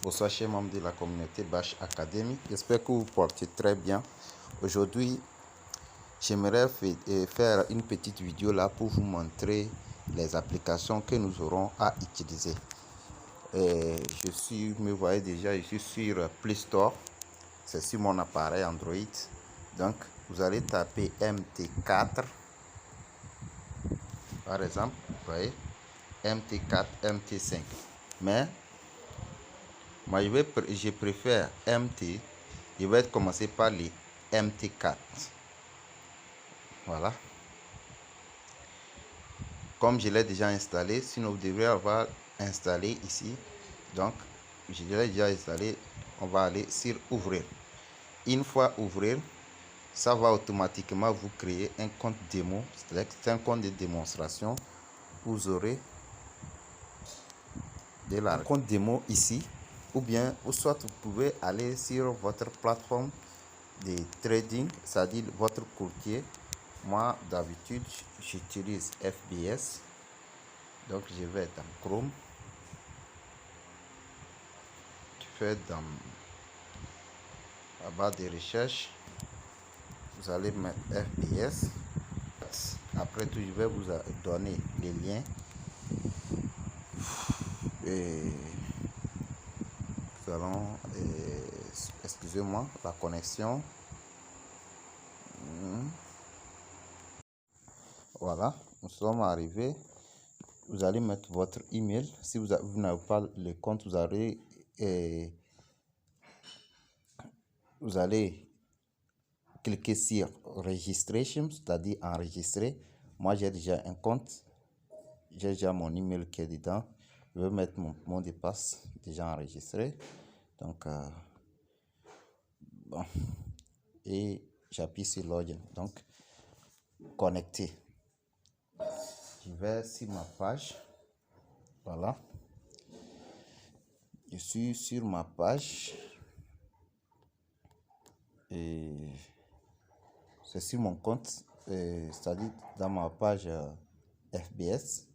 Bonsoir chers membres de la communauté Bash Academy, j'espère que vous portez très bien. Aujourd'hui, j'aimerais faire une petite vidéo là pour vous montrer les applications que nous aurons à utiliser. Me voyez déjà, je suis sur Play Store, c'est sur mon appareil Android. Donc, vous allez taper MT4, par exemple, vous voyez, MT4, MT5. Mais moi, je préfère MT. Je vais commencer par les MT4. Voilà. Comme je l'ai déjà installé, sinon vous devrez avoir installé ici. Donc, je l'ai déjà installé. On va aller sur ouvrir. Une fois ouvrir, ça va automatiquement vous créer un compte démo. C'est un compte de démonstration. Vous aurez un compte démo ici. Ou bien, soit vous pouvez aller sur votre plateforme de trading, c'est-à-dire votre courtier. Moi, d'habitude, j'utilise FBS. Donc, je vais dans Chrome. Je fais dans la barre de recherche. Vous allez mettre FBS. Après tout, je vais vous donner les liens. Et nous allons, excusez-moi, la connexion. Voilà, nous sommes arrivés. Vous allez mettre votre email. Si vous n'avez pas le compte, vous allez cliquer sur registration, c'est-à-dire enregistrer. Moi, j'ai déjà un compte. J'ai déjà mon email qui est dedans. Je vais mettre mon mot de passe déjà enregistré. Donc, bon. Et j'appuie sur login. Donc, connecter. Je vais sur ma page. Voilà. Je suis sur ma page. Et c'est sur mon compte. C'est-à-dire dans ma page FBS.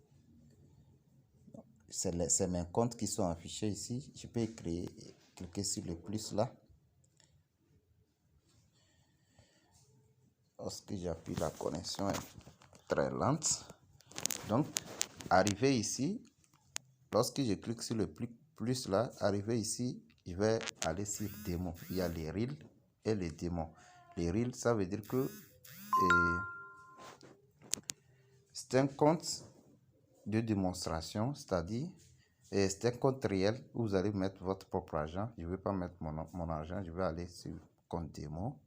C'est mes comptes qui sont affichés ici. Je peux cliquer sur le plus là. Lorsque j'appuie, la connexion est très lente. Donc, arrivé ici, lorsque je clique sur le plus là, arrivé ici, je vais aller sur démo. Il y a les reels et les démos. Les reels, ça veut dire que c'est un compte de démonstration, c'est-à-dire c'est un compte réel où vous allez mettre votre propre argent. Je ne vais pas mettre mon argent, je vais aller sur compte démo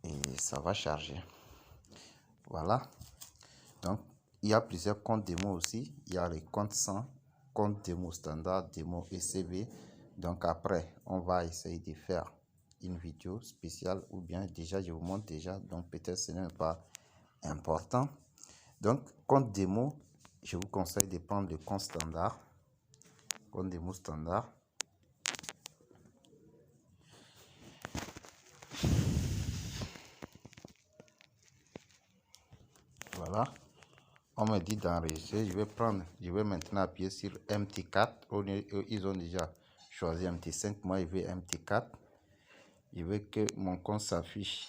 et ça va charger. Voilà. Donc, il y a plusieurs comptes démo aussi. Il y a les comptes 100, compte démo standard, démo ECV. Donc, après, on va essayer de faire une vidéo spéciale ou bien déjà, je vous montre déjà. Donc, peut-être ce n'est pas important. Donc, compte démo, je vous conseille de prendre le compte standard. Compte démo standard. Voilà. On me dit d'enregistrer. Je vais maintenant appuyer sur MT4. Ils ont déjà choisi MT5. Moi, je vais MT4. Je veux que mon compte s'affiche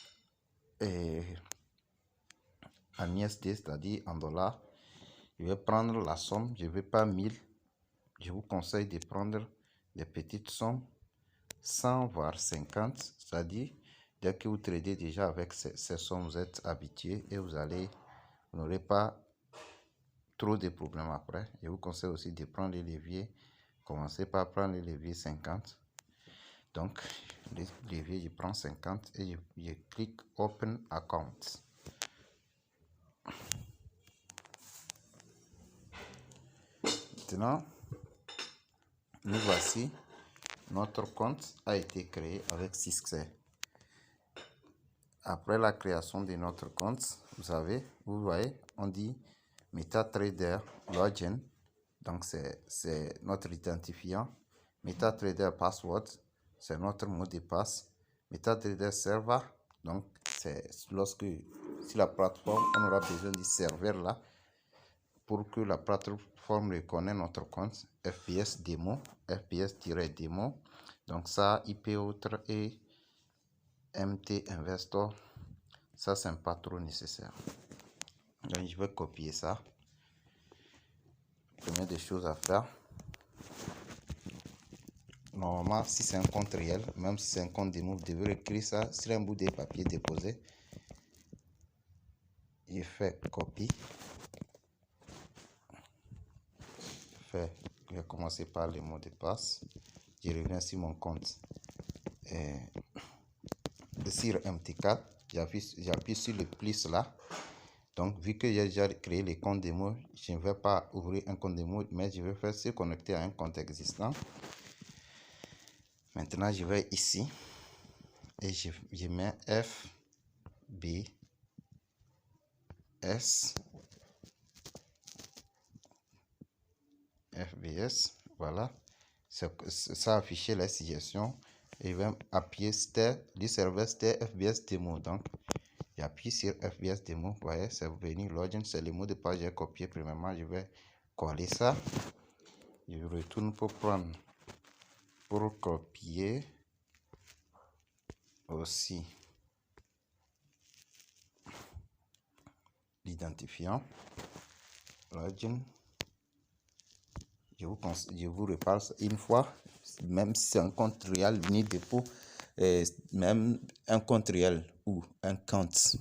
en USD, c'est-à-dire en dollars. Je vais prendre la somme. Je ne veux pas 1000. Je vous conseille de prendre des petites sommes, 100 voire 50. C'est-à-dire, dès que vous tradez déjà avec ces sommes, vous êtes habitué et vous n'aurez pas trop de problèmes après. Je vous conseille aussi de prendre les leviers. Commencez par prendre les leviers 50. Donc, les leviers, je prends 50 et je clique Open Account. Maintenant, nous voici. Notre compte a été créé avec succès. Après la création de notre compte, vous voyez, on dit MetaTrader Login. Donc, c'est notre identifiant. MetaTrader Password, c'est notre mot de passe. MetaTrader Server, donc c'est si la plateforme, on aura besoin du serveur là pour que la plateforme reconnaisse notre compte FPS démo, FPS-démo. Donc ça, IP autre et MT Investor, ça c'est pas trop nécessaire. Donc je vais copier ça. Première des choses à faire. Normalement, si c'est un compte réel, même si c'est un compte démo, vous devez écrire ça sur un bout de papier déposé. Je fais copie. Je vais commencer par le mot de passe. Je reviens sur mon compte. Sur MT4, j'appuie sur le plus là. Donc, vu que j'ai déjà créé les comptes démo, je ne vais pas ouvrir un compte démo, mais je vais faire se connecter à un compte existant. Maintenant, je vais ici et je mets FBS, voilà. Ça affiche la suggestion et je vais appuyer sur le serveur FBS démo. Donc, j'appuie sur FBS démo. Vous voyez, c'est venu login, c'est le mot de passe que j'ai copié. Premièrement, je vais coller ça. Je retourne pour copier aussi l'identifiant. Login. Je vous reparle une fois, même si c'est un compte réel ni dépôt, même un compte réel ou un compte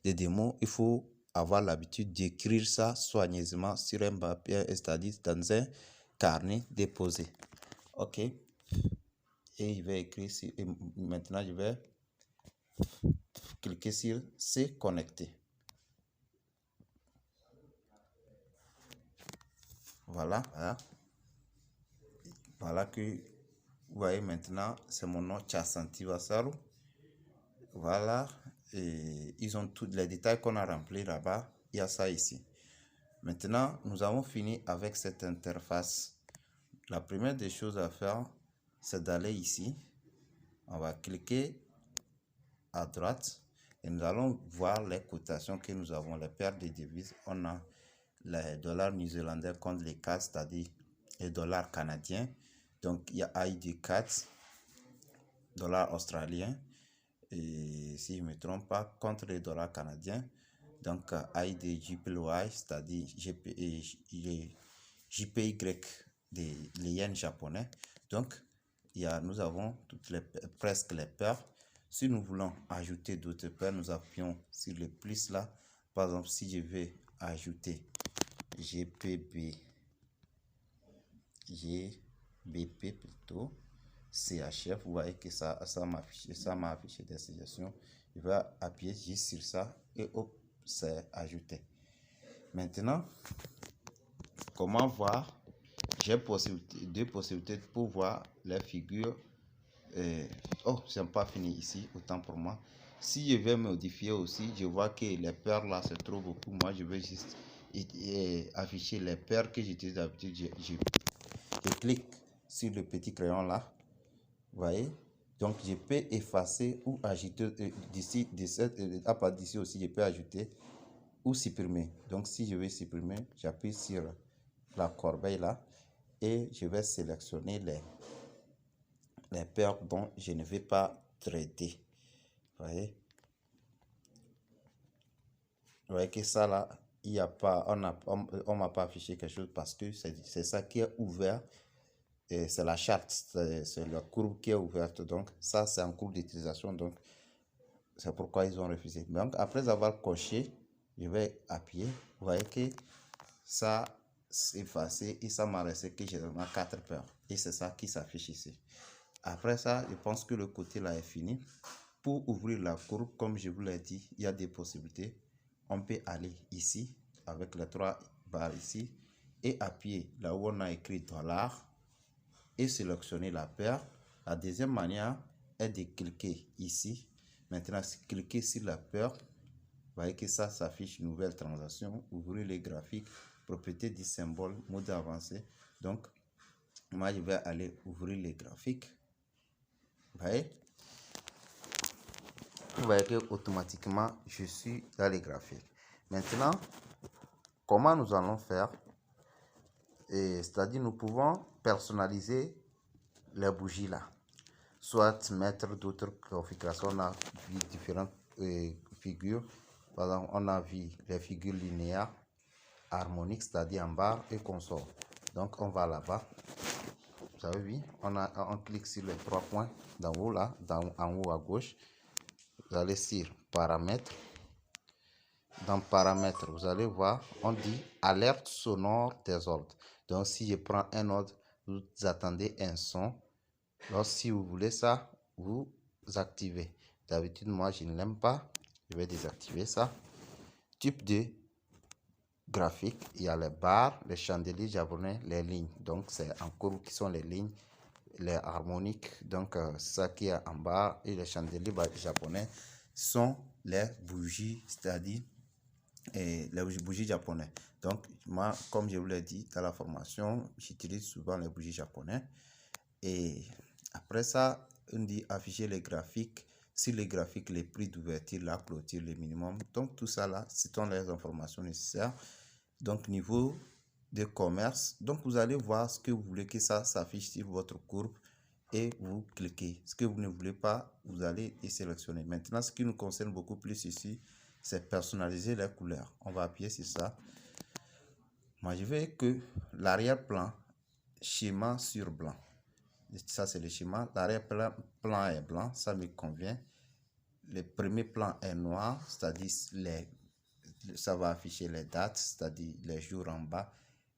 de démo, il faut avoir l'habitude d'écrire ça soigneusement sur un papier, c'est-à-dire dans un carnet déposé. Ok. Et je vais écrire ici. Et maintenant, je vais cliquer sur se connecter. Voilà. Voilà que vous voyez maintenant, c'est mon nom, Tchasanti Vassaru. Voilà. Et ils ont tous les détails qu'on a remplis là-bas. Il y a ça ici. Maintenant, nous avons fini avec cette interface. La première des choses à faire, c'est d'aller ici. On va cliquer à droite et nous allons voir les cotations que nous avons, les paires de devises. On a les dollars néo-zélandais contre les CAD, c'est-à-dire les dollars canadiens. Donc, il y a ID4, dollars australiens, et si je ne me trompe pas, contre les dollars canadiens. Donc, IDJPY, c'est-à-dire JPY, les yens japonais. Donc, nous avons presque les paires. Si nous voulons ajouter d'autres paires, nous appuyons sur le plus là. Par exemple, si je vais ajouter GBP plutôt, CHF, vous voyez que ça m'a affiché des suggestions. Je vais appuyer juste sur ça et hop, c'est ajouté. Maintenant, comment voir? J'ai deux possibilités pour voir les figures. Oh, c'est pas fini ici, autant pour moi. Si je vais modifier aussi, je vois que les paires là se trouvent beaucoup. Moi, je vais juste afficher les paires que j'utilise d'habitude. Je clique sur le petit crayon là. Vous voyez? Donc, je peux effacer ou ajouter d'ici, à partir d'ici aussi, je peux ajouter ou supprimer. Donc, si je veux supprimer, j'appuie sur la corbeille là et je vais sélectionner les paires dont je ne vais pas traiter. Vous voyez? Vous voyez que ça là, il n'y a pas, on m'a pas affiché quelque chose parce que c'est ça qui est ouvert. C'est la charte, c'est la courbe qui est ouverte. Donc, ça, c'est en cours d'utilisation. Donc, c'est pourquoi ils ont refusé. Donc, après avoir coché, je vais appuyer. Vous voyez que ça s'est effacé et ça m'a laissé que j'ai vraiment 4 paires. Et c'est ça qui s'affiche ici. Après ça, je pense que le côté là est fini. Pour ouvrir la courbe, comme je vous l'ai dit, il y a des possibilités. On peut aller ici, avec les 3 barres ici, et appuyer là où on a écrit dollar et sélectionner la paire. La deuxième manière est de cliquer ici. Maintenant, cliquez sur la paire. Vous voyez que ça s'affiche nouvelle transaction. Ouvrez les graphiques, propriété du symbole, mode avancé. Donc, moi, je vais aller ouvrir les graphiques. Vous voyez que automatiquement, je suis dans les graphiques. Maintenant, comment nous allons faire? C'est-à-dire, nous pouvons personnaliser les bougies là. Soit mettre d'autres configurations. On a vu différentes figures. Par exemple, on a vu les figures linéaires, harmoniques, c'est-à-dire en barre et consort. Donc, on va là-bas. Vous avez vu, on clique sur les 3 points d'en haut là, en haut à gauche. Vous allez sur paramètres. Dans paramètres, vous allez voir, on dit alerte sonore des ordres. Donc, si je prends un ordre, vous attendez un son. Alors, si vous voulez ça, vous activez. D'habitude, moi, je ne l'aime pas. Je vais désactiver ça. Type de graphique, il y a les barres, les chandeliers japonais, les lignes. Donc, c'est en cours qui sont les lignes, les harmoniques. Donc, ça qui est en bas et les chandeliers japonais sont les bougies, c'est-à-dire les bougies japonais. Donc, moi, comme je vous l'ai dit dans la formation, j'utilise souvent les bougies japonais. Et après ça, on dit afficher les graphiques. Sur les graphiques, les prix d'ouverture, la clôture, les minimums. Donc, tout ça là, ce sont les informations nécessaires. Donc, niveau de commerce. Donc, vous allez voir ce que vous voulez que ça s'affiche sur votre courbe et vous cliquez. Ce que vous ne voulez pas, vous allez sélectionner. Maintenant, ce qui nous concerne beaucoup plus ici, c'est personnaliser les couleurs. On va appuyer sur ça. Moi, je veux que l'arrière-plan, schéma sur blanc. Ça, c'est le schéma. L'arrière-plan est blanc, ça me convient. Le premier plan est noir, c'est-à-dire ça va afficher les dates, c'est-à-dire les jours en bas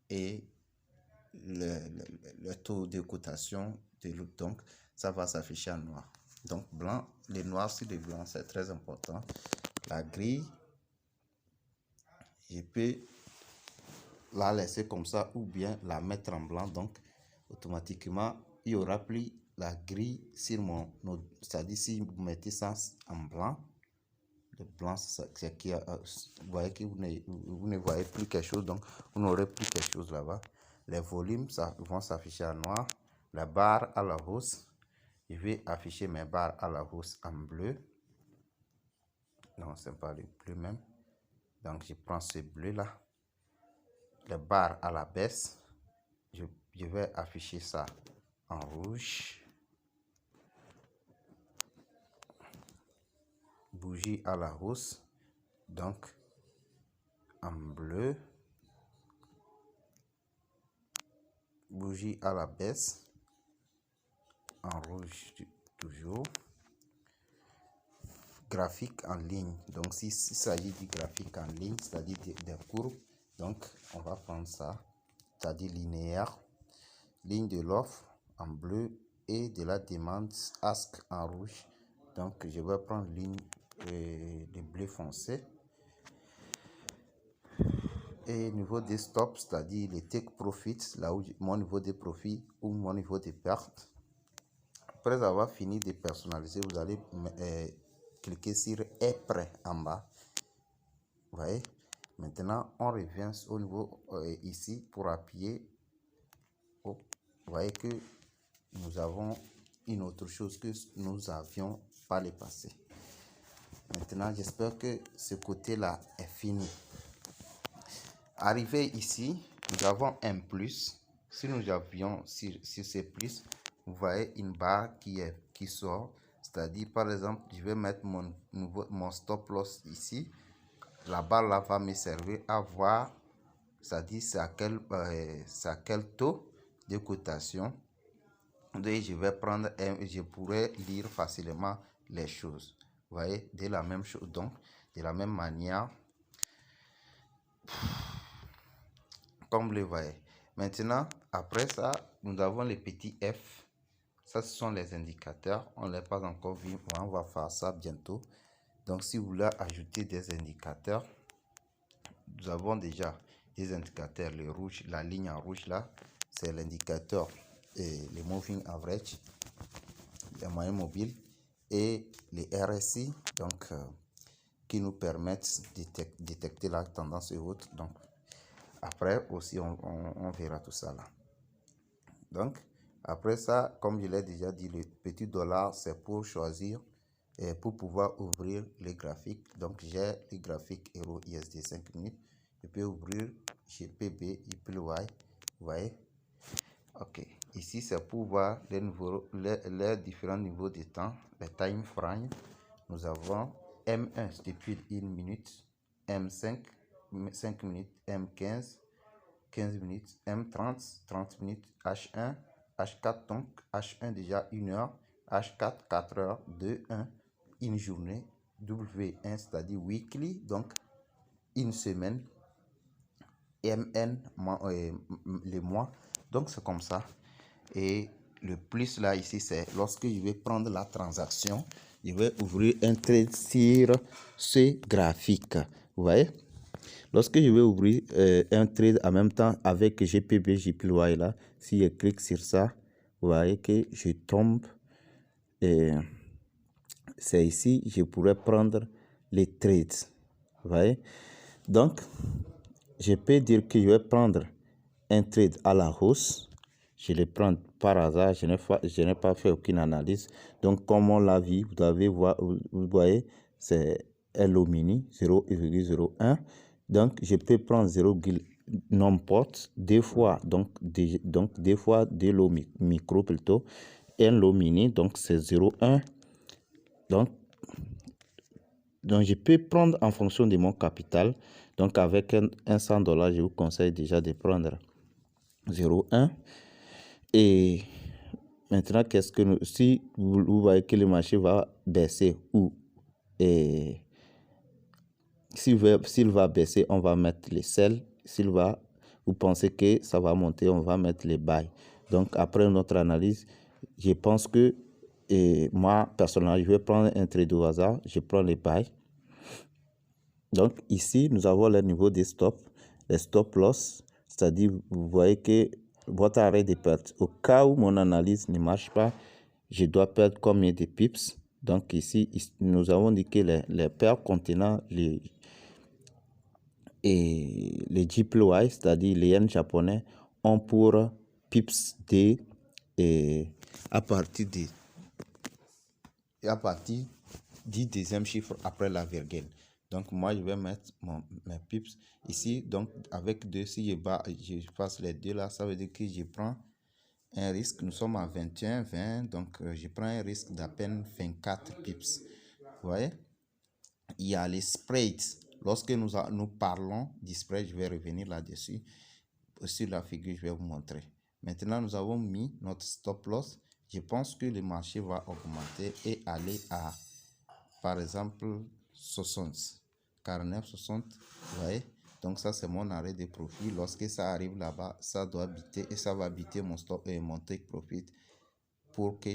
et le taux de cotation de l'autre. Donc, ça va s'afficher en noir. Donc, blanc, les noirs sur les blancs, c'est très important. La grille, je peux la laisser comme ça ou bien la mettre en blanc. Donc, automatiquement, il y aura plus la grille sur c'est-à-dire si vous mettez ça en blanc, le blanc, c'est qui vous voyez que vous ne voyez plus quelque chose, donc vous n'aurez plus quelque chose là-bas. Les volumes ça, vont s'afficher en noir. La barre à la hausse, je vais afficher mes barres à la hausse en bleu. Non, c'est pas le bleu même. Donc, je prends ce bleu là. Les barres à la baisse, je vais afficher ça en rouge. Bougie à la hausse, donc en bleu. Bougie à la baisse, en rouge toujours. Graphique en ligne, donc s'il s'agit du graphique en ligne, c'est-à-dire des courbes, donc on va prendre ça, c'est-à-dire linéaire. Ligne de l'offre en bleu et de la demande ask en rouge. Donc je vais prendre ligne de bleu foncé. Et niveau des stops, c'est-à-dire les take profits, là où mon niveau de profit ou mon niveau de perte. Après avoir fini de personnaliser, vous allez cliquer sur est prêt en bas. Vous voyez, maintenant on revient au niveau ici pour appuyer. Vous voyez que nous avons une autre chose que nous avions pas le passé. Maintenant, j'espère que ce côté-là est fini. Arrivé ici, nous avons un plus. Si nous avions sur ce plus, vous voyez une barre qui sort. C'est-à-dire, par exemple, je vais mettre mon stop loss ici. La barre là va me servir à voir, c'est-à-dire c'est à quel taux de cotation. Et je vais prendre je pourrais lire facilement les choses. Vous voyez, de la même chose, donc de la même manière, comme vous le voyez. Maintenant, après ça, nous avons les petits F. Ça, ce sont les indicateurs. On ne l'a pas encore vu. On va faire ça bientôt. Donc, si vous voulez ajouter des indicateurs, nous avons déjà des indicateurs. Le rouge, la ligne en rouge là, c'est l'indicateur et le moving average, les moyens mobiles et les RSI, donc qui nous permettent de détecter la tendance et autres. Donc, après aussi, on verra tout ça là. Donc, après ça, comme je l'ai déjà dit, le petit dollar, c'est pour choisir et pour pouvoir ouvrir les graphiques. Donc, j'ai les graphiques Euro ISD 5 minutes. Je peux ouvrir GPB, YPY. Vous voyez? Ok. Ici, c'est pour voir les différents niveaux de temps, les time frames. Nous avons M1 depuis 1 minute, M5, 5 minutes, M15, 15 minutes, M30, 30 minutes, H1, H4, donc H1 déjà 1 heure, H4, 4 heures, 2, 1, une journée, W1, c'est-à-dire weekly, donc une semaine, MN, les mois, donc c'est comme ça. Et le plus là ici, c'est lorsque je vais prendre la transaction, je vais ouvrir un trade sur ce graphique. Vous voyez? Lorsque je vais ouvrir un trade en même temps avec GPB, JPY là, si je clique sur ça, vous voyez que je tombe. C'est ici, je pourrais prendre les trades. Vous voyez? Donc, je peux dire que je vais prendre un trade à la hausse. Je le prends par hasard, je n'ai pas fait aucune analyse. Donc, comme on l'a vu, vous voyez, c'est LO mini 0,01. Donc, je peux prendre 0, n'importe deux fois, donc deux fois des lots micro plutôt, un lot mini, donc c'est 0,1. Donc, je peux prendre en fonction de mon capital. Donc, avec un $100, je vous conseille déjà de prendre 0,1. Et maintenant, si vous voyez que le marché va baisser ou s'il va baisser, on va mettre les sell. Vous pensez que ça va monter, on va mettre les buy. Donc, après notre analyse, je pense que moi, personnellement, je vais prendre un trade au hasard. Je prends les buy. Donc, ici, nous avons le niveau des stops, les stop loss, c'est-à-dire, vous voyez que votre arrêt de perte, au cas où mon analyse ne marche pas, je dois perdre combien de pips. Donc, ici, nous avons dit que les paires contenant les JPY, c'est-à-dire les yens japonais, ont pour pips à partir du deuxième chiffre après la virgule. Donc, moi, je vais mettre mes pips ici. Donc, avec 2, si je passe les deux là, ça veut dire que je prends un risque. Nous sommes à 21, 20. Donc, je prends un risque d'à peine 24 pips. Vous voyez? Il y a les spreads. Lorsque nous parlons du spread, je vais revenir là-dessus. Sur la figure, je vais vous montrer. Maintenant, nous avons mis notre stop loss. Je pense que le marché va augmenter et aller à, par exemple, 60, 49, 60. Vous voyez? Donc, ça, c'est mon arrêt de profit. Lorsque ça arrive là-bas, ça doit biter et ça va biter mon stop et mon take profit pour que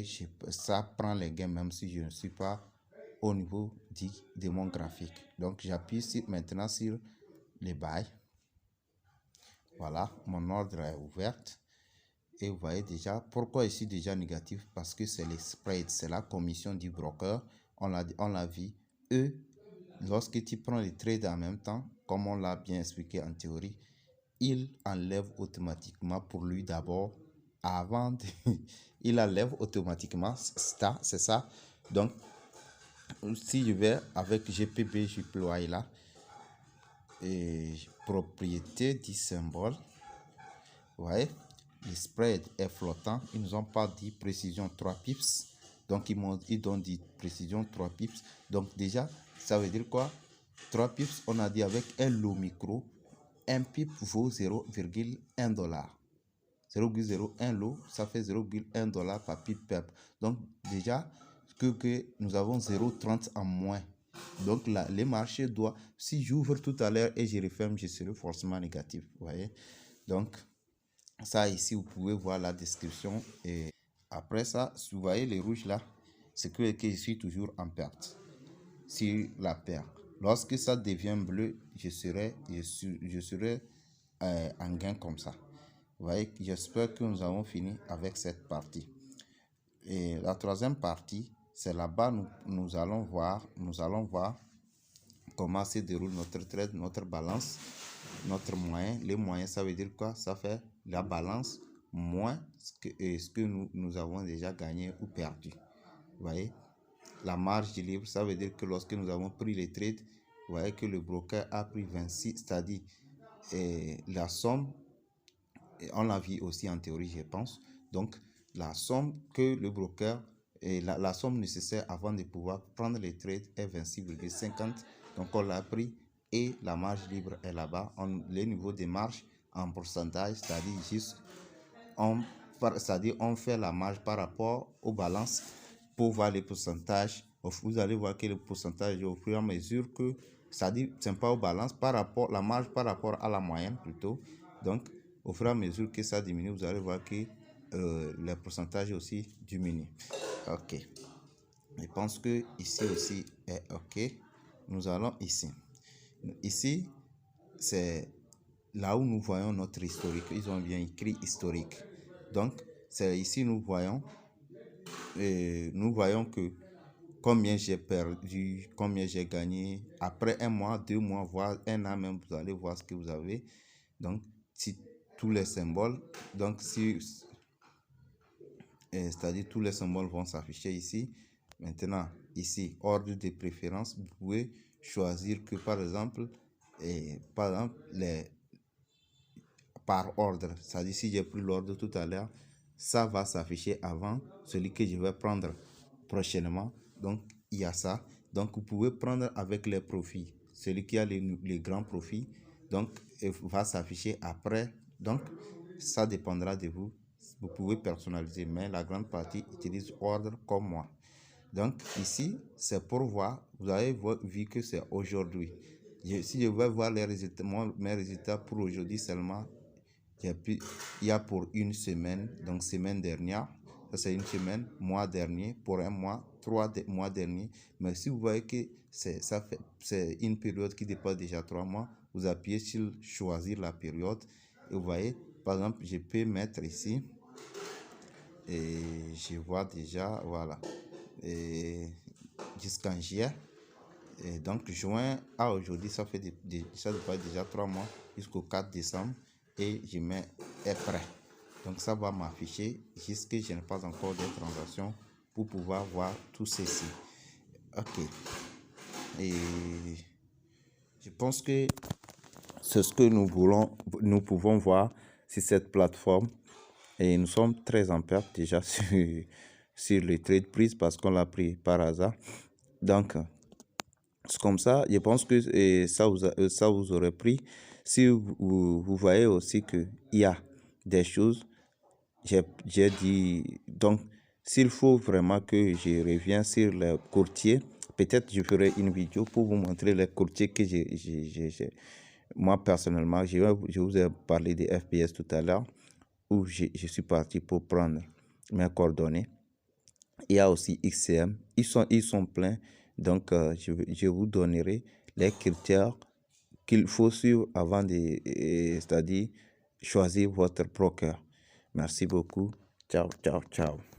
ça prend les gains, même si je ne suis pas au niveau de mon graphique. Donc, j'appuie maintenant sur les buy. Voilà, mon ordre est ouvert. Et vous voyez déjà, pourquoi ici déjà négatif? Parce que c'est les spreads, c'est la commission du broker. On l'a vu. Eux, lorsque tu prends les trades en même temps, comme on l'a bien expliqué en théorie, il enlève automatiquement pour lui d'abord, il enlève automatiquement, c'est ça. Donc, si je vais avec GPB, JPY là, et propriété du symbole, vous voyez, le spread est flottant. Ils nous ont pas dit précision 3 pips. Donc, ils ont dit précision 3 pips. Donc, déjà, ça veut dire quoi? 3 pips, on a dit avec un lot micro, un pip vaut 0,1 $. 0,01 lot, ça fait 0,1 $ par pip pep. Donc, déjà, que nous avons 0,30 en moins. Donc, là, les marchés doivent, si j'ouvre tout à l'heure et je referme, je serai forcément négatif. Vous voyez? Donc, ça ici, vous pouvez voir la description. Et après ça, vous voyez les rouges là, c'est que je suis toujours en perte sur la paire. Lorsque ça devient bleu, je serai en gain comme ça. Vous voyez, j'espère que nous avons fini avec cette partie. Et la troisième partie, c'est là-bas, nous allons voir comment se déroule notre trade, notre balance, notre moyen. Les moyens, ça veut dire quoi? Ça fait la balance moins ce que nous avons déjà gagné ou perdu. Vous voyez? La marge de libre, ça veut dire que lorsque nous avons pris les trades, vous voyez que le broker a pris 26, c'est-à-dire la somme, on l'a vu aussi en théorie, je pense. Donc, la somme que le broker, la somme nécessaire avant de pouvoir prendre les trades est 26,50. Donc, on l'a pris et la marge libre est là-bas. Les niveaux de marge en pourcentage, c'est-à-dire juste, on fait la marge par rapport aux balances pour voir les pourcentages. Vous allez voir que le pourcentage au fur et à mesure que, c'est-à-dire, c'est pas aux balances, par rapport, la marge par rapport à la moyenne plutôt. Donc, au fur et à mesure que ça diminue, vous allez voir que le pourcentage aussi diminue. Ok. Je pense que ici aussi est ok. Nous allons ici. Ici, c'est là où nous voyons notre historique. Ils ont bien écrit historique. Donc, c'est ici nous voyons que combien j'ai perdu, combien j'ai gagné. Après un mois, 2 mois, voire un an même, vous allez voir ce que vous avez. Donc, si tous les symboles, donc si, c'est-à-dire tous les symboles vont s'afficher ici. Maintenant, ici, ordre de préférence, vous pouvez choisir que par exemple, par ordre, c'est-à-dire si j'ai pris l'ordre tout à l'heure, ça va s'afficher avant celui que je vais prendre prochainement. Donc, il y a ça. Donc, vous pouvez prendre avec les profits. Celui qui a les grands profits, donc, va s'afficher après. Donc, ça dépendra de vous. Vous pouvez personnaliser, mais la grande partie utilise ordre comme moi. Donc, ici, c'est pour voir. Vous avez vu que c'est aujourd'hui. Si je vais voir les résultats, mes résultats pour aujourd'hui seulement, il y a pour une semaine, donc semaine dernière, ça c'est une semaine, mois dernier, pour un mois, 3 mois derniers. Mais si vous voyez que c'est une période qui dépasse déjà 3 mois, vous appuyez sur choisir la période et vous voyez, par exemple, je peux mettre ici et je vois déjà, voilà, jusqu'en juillet. Et donc juin à aujourd'hui, ça fait déjà 3 mois jusqu'au 4 décembre et je mets est prêt. Donc ça va m'afficher jusque je n'ai pas encore des transactions pour pouvoir voir tout ceci. Ok. Et je pense que c'est ce que nous pouvons voir sur cette plateforme. Et nous sommes très en perte déjà sur le trade prise parce qu'on l'a pris par hasard. Donc, c'est comme ça, je pense que ça vous aurait pris. Si vous voyez aussi qu'il y a des choses, j'ai dit, donc s'il faut vraiment que je revienne sur les courtiers, peut-être je ferai une vidéo pour vous montrer les courtiers que moi personnellement, je vous ai parlé des FPS tout à l'heure, où je suis parti pour prendre mes coordonnées. Il y a aussi XCM, ils sont pleins. Donc, je vous donnerai les critères qu'il faut suivre avant c'est-à-dire choisir votre broker. Merci beaucoup. Ciao, ciao, ciao.